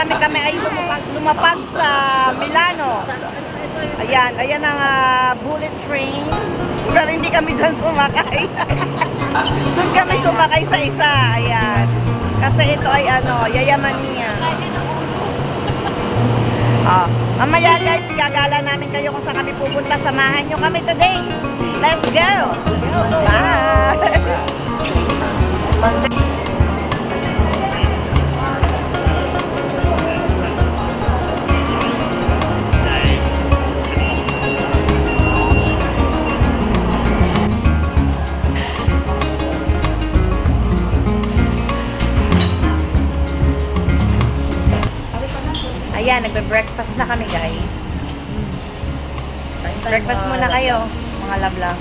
kami ay lumapag sa Milano. Ayan ang bullet train. Pero hindi kami dyan sumakay. Doon kami sumakay sa isa. Ayan. Kasi ito ay Yayamania. Mamaya guys, igagala namin kayo kung saan kami pupunta. Samahan nyo kami today. Let's go! Bye! Ayan, nagbe-breakfast na kami guys. Breakfast muna kayo, mga love-love.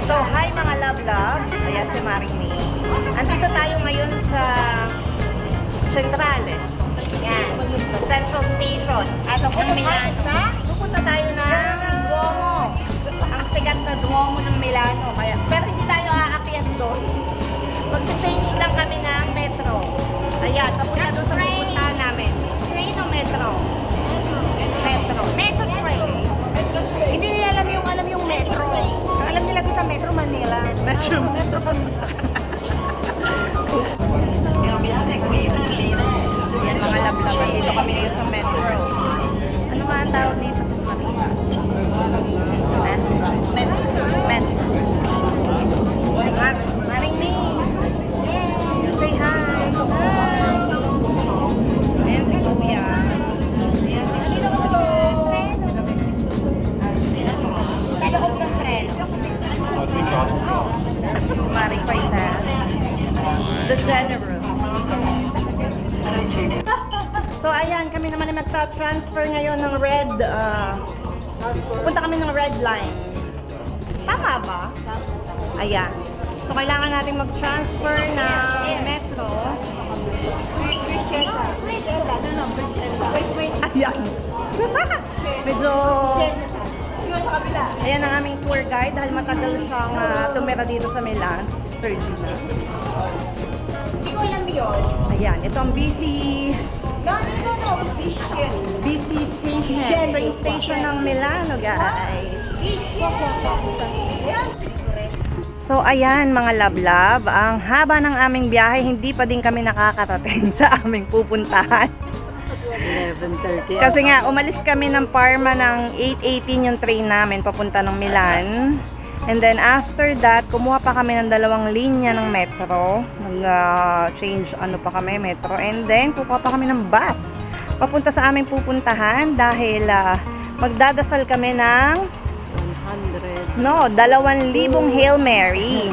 So, hi mga love-love. Ayan si Maring May. Andito tayo ngayon sa Central. Yan, sa Central Station. At pupunta tayo ng Duomo. Ang sikat na Duomo ng Milano. Pero hindi tayo aakyat doon. Mag-change lang kami ng metro. Ayan, papunta doon sa pupuntahan namin. Train o metro? Metro. Metro train. Hindi nila alam yung metro. Ang alam nila doon sa Metro Manila. Metro Manila. Yan mga lab-laban. Dito kami ngayon sa metro. Ano ba ang tawag dito sa Manila? Metro. Maring May. Say hi. Ayan si Kuya. Ayan si Chino. Sa loob ng tren. Maring Paitas. The Generous. So ayan, kami naman ay magta-transfer ngayon ng red. Pupunta kami ng red line. Tama ba? Ayan. So, kailangan natin mag-transfer ng metro. Ayan. Medyo... Ayan ang aming tour guide dahil matagal siyang tumira dito sa Milan, si Sister Gina. Hindi ko alam yun. Ayan, ito ang BC station, train station ng Milano, guys. So, ayan mga love-love, ang haba ng aming biyahe, hindi pa din kami nakakarating sa aming pupuntahan. 11:30. Kasi nga, umalis kami ng Parma ng 8:18 yung train namin papunta ng Milan. And then after that, kumuha pa kami ng 2 linya ng metro. Nag-change pa kami, metro. And then, kukuha pa kami ng bus papunta sa aming pupuntahan dahil magdadasal kami ng 2,000 Hail Mary.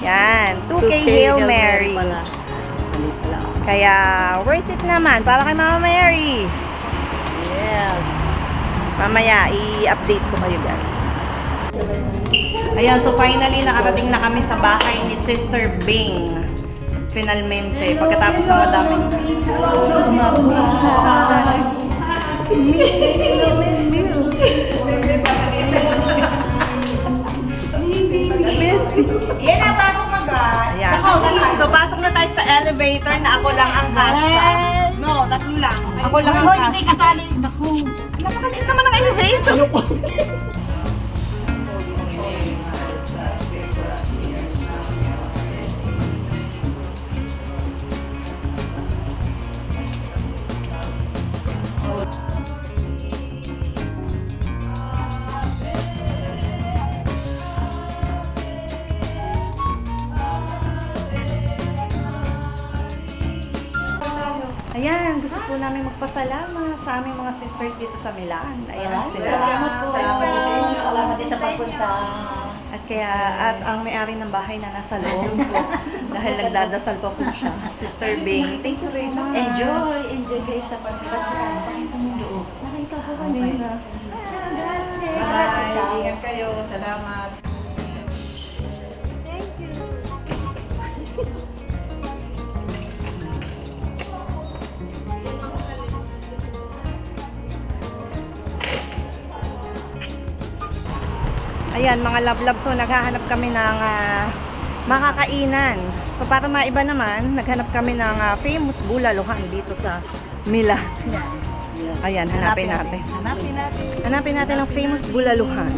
Yan, 2K Hail Mary. Kaya worth it naman para kay Mama Mary. Yes. Mamaya i-update ko kayo guys. Ayan, so finally nakarating na kami sa bahay ni Sister Bing. Finalmente, pagkatapos ng madaming miss you. Miss you. Yan ang pasok na guys. Ayan. So pasok na tayo sa elevator na ako lang ang kasya. No, tatlo lang. Ako lang ang Hoy, kasya. hindi kasali. Naku. Napakaliit naman ang elevator. Ayan, gusto po namin magpasalamat sa aming mga sisters dito sa Milan. Ayan sila. Salamat po. Salamat din sa inyo. Salamat din sa pagpunta. At ang may-ari ng bahay na nasa loob dahil nagdadasal pa po siya. Sister Bing, thank you so much. Enjoy kayo sa pagpasyan. Nakita ko kanina. Gracias. Bye. Ingat kayo. Salamat. Thank you. Ayan, mga love-love. So, naghahanap kami ng makakainan. So, para maiba naman, naghanap kami ng famous bulaluhan dito sa Milan. Ayan, hanapin natin. Hanapin natin ang famous bulaluhan.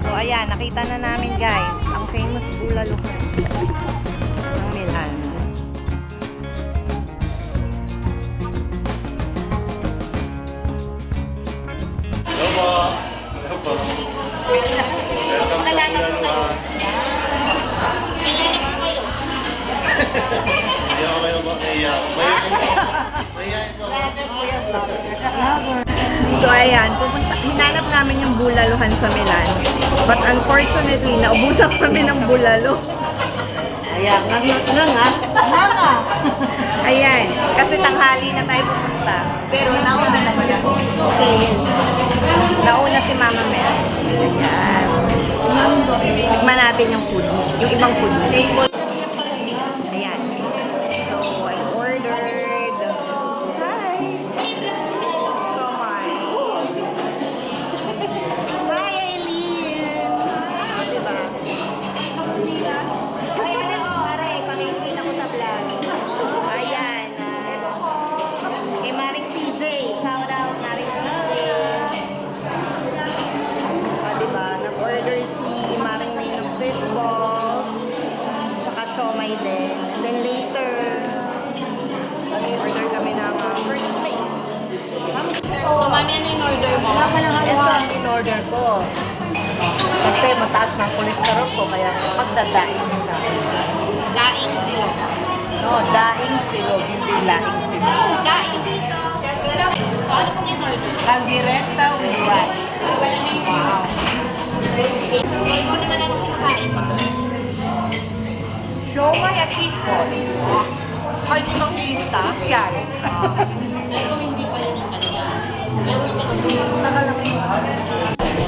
So, ayan, nakita na namin guys, ang famous bulaluhan ng Milan. So ayan, hinanap namin yung bulaluhan sa Milan. But unfortunately, naubusan kami ng bulalo. Ayan, nga. Ayan, kasi tanghali na tayo pupunta. Pero nauna naman ako. Okay. Nauna si Mama Mel. Ayan. Tikman natin yung food, yung ibang food. Ayan. So, I ordered. Hi! So, hi, Aileen! O, diba? Ay, ano ko, aray, pakikita ko sa vlog. Ayan. Kay Maring CJ. Shout out, Maring CJ. Diba? Nag-order si Maring May ng fish balls, tsaka siomay din. And then later, order kami ng first plate. So, Mami, ano yung order mo? Ito ang in-order ko. Kasi mataas na ang cholesterol ko, kaya magdadaing na. Laing sila. No, daing silog, hindi laing silog. Laing. So, ano pong in-order? Caldereta with rice. Wow. Ikaw naman anong kinakain mo doon? Siomay at fishball. Ay, di bang lista? Yan. Pero hindi pa yun yung kanila.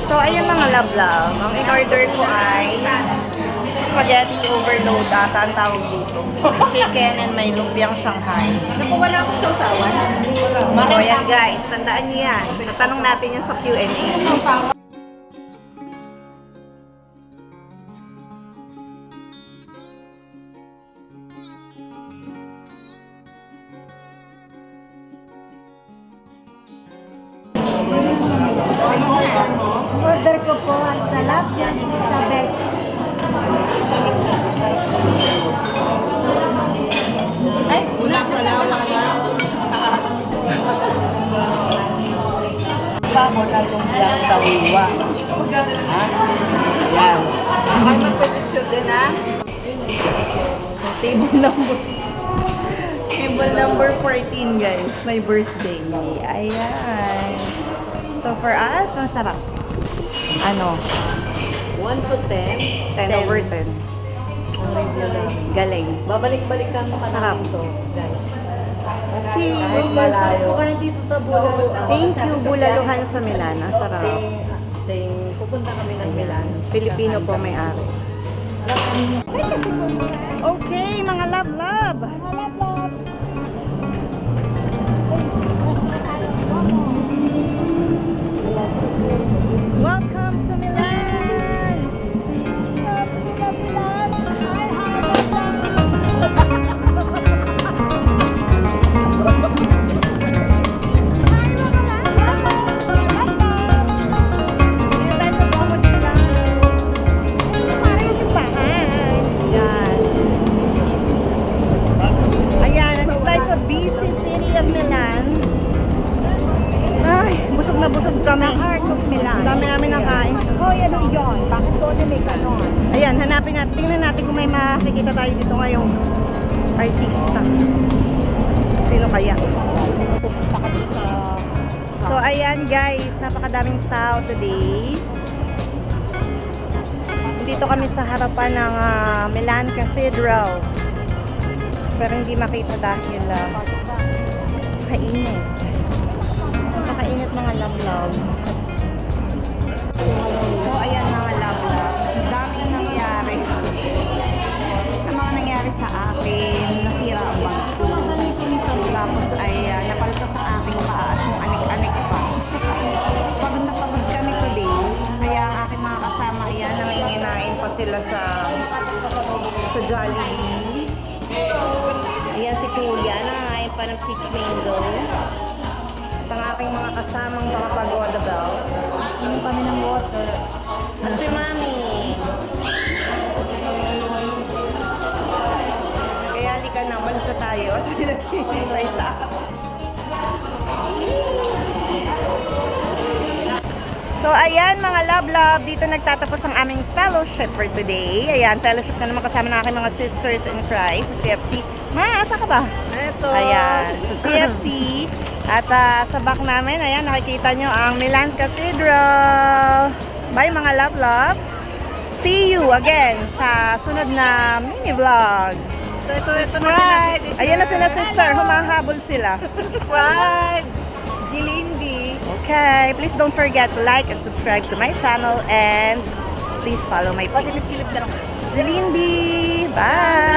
So, ayan mga love-love. Ang in-order ko ay spaghetti overload ata ang tawag dito. May chicken and may lumpiang Shanghai. Naku, wala akong sausawan. So, ayan guys. Tandaan niyo yan. Tatanong natin yan sa Q&A. Order ko po ang tilapia sa veg. Ay, Ulam sa lawa na. Bako na lumpiang sa wiwa. Ha? Yan. Ay, magpapicture din ha? So, table number 14 guys. My birthday. Ayan. So, for us, ang sarap. Ano? 1 to 10. 10 over 10. Ang review namin. Galing. Babalik-balikan pa ka Sarap. namin to, guys. Okay. Kahit malayo. dito sa Bulaluhan. Thank you, Bulaluhan sa Milan. Ang sarap. Pupunta kami ng Milan. Filipino po may-ari. Okay, mga love-love. Welcome to Milan! Dito tayo sa Duomo di Milano. Parang yung simbahan. Yan. Ayan, nandito tayo sa busy city of Milan. Ay, busog na busog kami. Heart of Milan. Dami namin nakain. Oh, yan o yun. Bakit doon may ganon? Ayan, hanapin natin. Tingnan natin kung may makikita tayo dito ngayong artista. Sino kaya? Pupunta kami sa... So, ayan guys, napakadaming tao today. Dito kami sa harapan ng Milan Cathedral. Pero hindi makita dahil kainit. Napakainit mga love-love. So, ayan mga love-love. Daming nangyayari. Ang mga nangyari sa akin, nasira ang bag ko. Tapos ay napaltas ang aking paa at kung anik-anik pa. So, Jollibee. Ayan si Kuya, nangangain pa ng peach mango. At ang aking mga kasamang mga pagoda bells. Inom kami ng water. At si Mami. Kaya halika na, malis na tayo. At pinaghihintay sa So, ayan mga love-love, dito nagtatapos ang aming fellowship for today. Ayan, fellowship na naman kasama ng aking mga sisters in Christ sa CFC. Ma, asa ka ba? Eto. Ayan, sa CFC. At sa back namin, ayan, nakikita nyo ang Milan Cathedral. Bye mga love-love. See you again sa sunod na mini-vlog. Subscribe! Ayan na sila sister, humahabol sila. Subscribe! Jilindi! Okay, please don't forget to like and subscribe to my channel and please follow my page. Pasilip-silip na lang. Jilindi! Bye!